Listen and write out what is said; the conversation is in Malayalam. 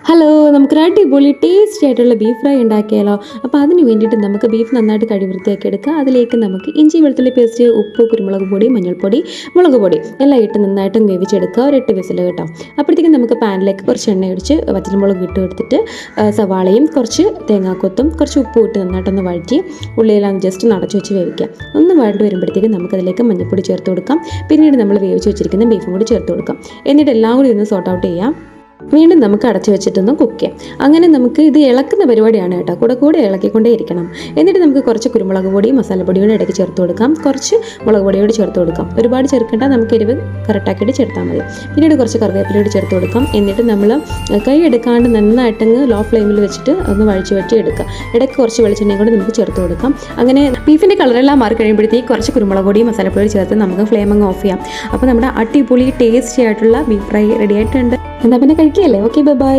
ഹലോ, നമുക്കൊരു അടിപൊളി ടേസ്റ്റി ആയിട്ടുള്ള ബീഫ് ഫ്രൈ ഉണ്ടാക്കിയാലോ. അപ്പോൾ അതിന് വേണ്ടിയിട്ട് നമുക്ക് ബീഫ് നന്നായിട്ട് കഴുകി വൃത്തിയാക്കി എടുക്കുക. അതിലേക്ക് നമുക്ക് ഇഞ്ചി വെളുത്തുള്ളി പേസ്റ്റ്, ഉപ്പ്, കുരുമുളക് പൊടി, മഞ്ഞൾപ്പൊടി, മുളക് പൊടി എല്ലാം ഇട്ട് നന്നായിട്ട് വേവിച്ചെടുക്കുക. ഒരു 8 വിസിൽ കേട്ടോ. അപ്പോഴത്തേക്കും നമുക്ക് പാനിലേക്ക് കുറച്ച് എണ്ണ ഒഴിച്ച് വറ്റൽമുളക് ഇട്ട് എടുത്തിട്ട് സവാളയും കുറച്ച് തേങ്ങാക്കൊത്തും കുറച്ച് ഉപ്പും ഇട്ട് നന്നായിട്ടൊന്ന് വഴറ്റി ഉള്ളിയെല്ലാം ജസ്റ്റ് നടച്ചു വെച്ച് വേവിക്കാം. ഒന്ന് വഴണ്ട് വരുമ്പോഴത്തേക്കും നമുക്കതിലേക്ക് മഞ്ഞൾപ്പൊടി ചേർത്ത് കൊടുക്കാം. പിന്നീട് നമ്മൾ വേവിച്ച് വെച്ചിരിക്കുന്ന ബീഫും കൂടി ചേർത്ത് കൊടുക്കാം. എന്നിട്ട് എല്ലാം കൂടി ഒന്ന് സോർട്ട് ഔട്ട് ചെയ്യാം. വീണ്ടും നമുക്ക് അടച്ചു വെച്ചിട്ടൊന്ന് കുക്ക് ചെയ്യാം. അങ്ങനെ നമുക്ക് ഇത് ഇളക്കുന്ന പരിപാടിയാണ് കേട്ടോ. കൂടെ ഇളക്കിക്കൊണ്ടേ ഇരിക്കണം. എന്നിട്ട് നമുക്ക് കുറച്ച് കുരുമുളക് പൊടി, മസാലപ്പൊടിയോട് ഇടയ്ക്ക് ചേർത്ത് കൊടുക്കാം. കുറച്ച് മുളക് പൊടിയോട് ചേർത്ത് കൊടുക്കാം. ഒരുപാട് ചേർക്കേണ്ട, നമുക്ക് എരിവ് കറക്റ്റാക്കിയിട്ട് ചേർത്താൽ മതി. പിന്നീട് കുറച്ച് കറിവേപ്പിലയോട് ചേർത്ത് കൊടുക്കാം. എന്നിട്ട് നമ്മൾ കൈ എടുക്കാണ്ട് നന്നായിട്ടങ്ങ് ലോ ഫ്ലെയിമിൽ വെച്ചിട്ട് ഒന്ന് വഴറ്റി എടുക്കുക. ഇടയ്ക്ക് കുറച്ച് വെളിച്ചെണ്ണയും കൂടി നമുക്ക് ചേർത്ത് കൊടുക്കാം. അങ്ങനെ ബീഫിൻ്റെ കളറെല്ലാം മാറി കഴിയുമ്പോഴത്തേക്ക് കുറച്ച് കുരുമുളക് പൊടി, മസാലപ്പൊടി ചേർത്ത് നമുക്ക് ഫ്ലെയിം അങ്ങ് ഓഫ് ചെയ്യാം. അപ്പോൾ നമ്മുടെ അടിപൊളി ടേസ്റ്റി ആയിട്ടുള്ള ബീഫ് ഫ്രൈ റെഡി ആയിട്ടുണ്ട്. എന്നാൽ പിന്നെ കഴിക്കുകയല്ലേ. Okay, by.